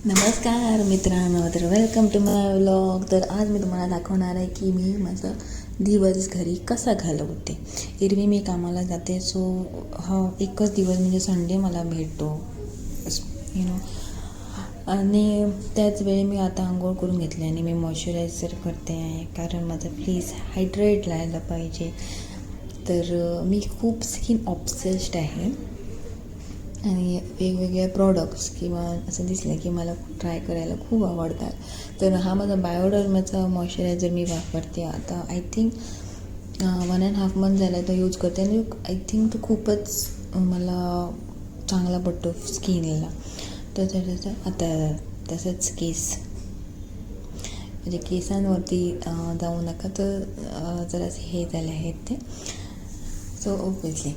नमस्कार मित्रांनो, तर वेलकम टू माय व्लॉग. तर आज मी तुम्हाला दाखवणार आहे की मी माझा दिवस घरी कसा घालवते. एरवी मी कामाला जाते, सो हा एकच दिवस म्हणजे संडे मला भेटतो आणि त्याच वेळी मी आता आंघोळ करून घेतली आणि मी मॉइश्चरायझर करते आहे, कारण माझं फेस हायड्रेट राहायला पाहिजे. तर मी खूप स्किन ऑब्सेस्ड आहे आणि वेगवेगळे प्रॉडक्ट्स किंवा असं दिसलं की मला ट्राय करायला खूप आवडतात. तर हा माझा बायोडर्माचा मॉइश्चरायझर मी वापरते आता. आय थिंक 1.5 मंथ झाला तो यूज करते आणि आय थिंक तो खूपच मला चांगला पडतो स्किनला. तर त्याचं आता तसंच म्हणजे केसांवरती जाऊ नका, तर जरासे हे झाले आहेत ते. सो ऑब्वियसली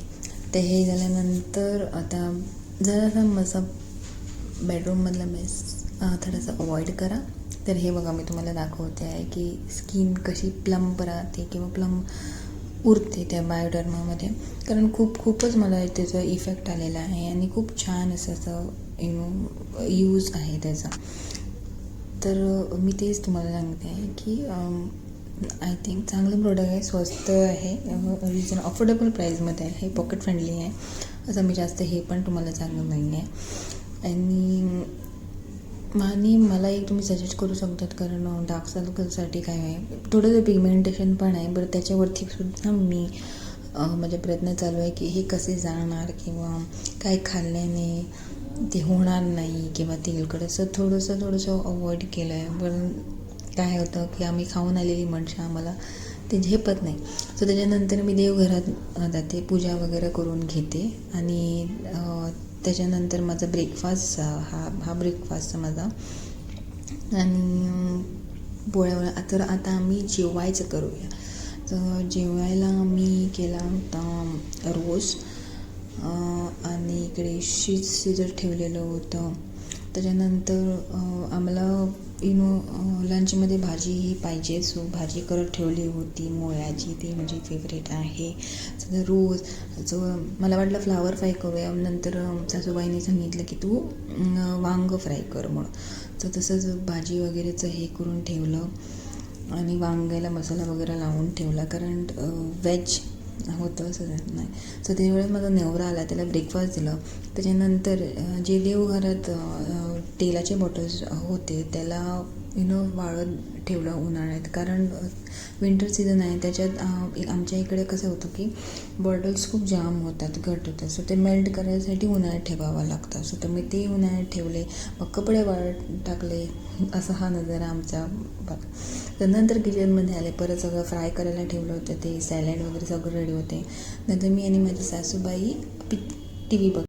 ते हे झाल्यानंतर आता जरासा माझा बेडरूममधला मेस थोडासा अवॉइड करा. तर हे बघा, मी तुम्हाला दाखवते आहे की स्किन कशी प्लम्प राहते किंवा प्लम्प उरते त्या बायोडर्मामध्ये, कारण खूपच मला त्याचा इफेक्ट आलेला आहे आणि खूप छान असं यूज आहे त्याचा. तर मी तेच तुम्हाला सांगते आहे की आय थिंक चांगलं प्रोडक्ट आहे, स्वस्त आहे, रिजन अफोर्डेबल प्राईजमध्ये आहे, पॉकेट फ्रेंडली आहे. असं मी जास्त हे पण तुम्हाला सांगत नाही आहे. आणि मला एक तुम्ही सजेस्ट करू शकतात, कारण डार्क सर्कलसाठी काय आहे, थोडंसं पिगमेंटेशन पण आहे बरं, त्याच्यावरती सुद्धा मी माझे प्रयत्न चालू आहे की हे कसे जाणार किंवा काय खाल्ल्याने ते होणार नाही किंवा तेलकट असं थोडंसं अवॉइड केलं आहे. पण काय होतं की आम्ही खाऊन आलेली माणसं, आम्हाला ते झेपत नाही. सो त्याच्यानंतर मी देवघरात जाते, पूजा वगैरे करून घेते आणि त्याच्यानंतर माझा ब्रेकफास्ट हा ब्रेकफास्ट माझा. आणि पोळ्या. तर आता आम्ही जेवायचं करूया. तर जेवायला मी केला होता रोज आणि इकडे शिजर ठेवलेलं होतं. त्याच्यानंतर आम्हाला लंचमध्ये भाजी ही पाहिजे, सो भाजी करत ठेवली होती मुळ्याची, ती माझी फेवरेट आहे. सध्या रोज मला वाटलं फ्लावर फ्राय करूया, नंतर सासूबाईंनी सांगितलं की तू वांग फ्राय कर म्हणून. तर तसंच भाजी वगैरेचं हे करून ठेवलं आणि वांग्याला मसाला वगैरे लावून ठेवला, कारण व्हेज होतं असं नाही. सो त्यावेळेस माझा नवरा आला, त्याला ब्रेकफास्ट दिलं. त्याच्यानंतर जे देवघरात तेलाचे बॉटल्स होते त्याला वाळत ठेवलं उन्हाळ्यात, कारण विंटर सीझन आहे. त्याच्यात आमच्या इकडे कसं होतं की बॉटल्स खूप जाम होतात, घट होतात, सो ते मेल्ट करायसाठी उन्हाळ्यात ठेवावं लागतं. सो तर मी ते उन्हाळ्यात ठेवले, मग कपडे वाळत टाकले. असा हा नजारा आमचा बघ. तर नंतर किचनमध्ये आले, परत सगळं फ्राय करायला ठेवलं होतं, ते सॅलड वगैरे सगळं रेडी होते. नंतर मी आणि माझी सासूबाई TV बघ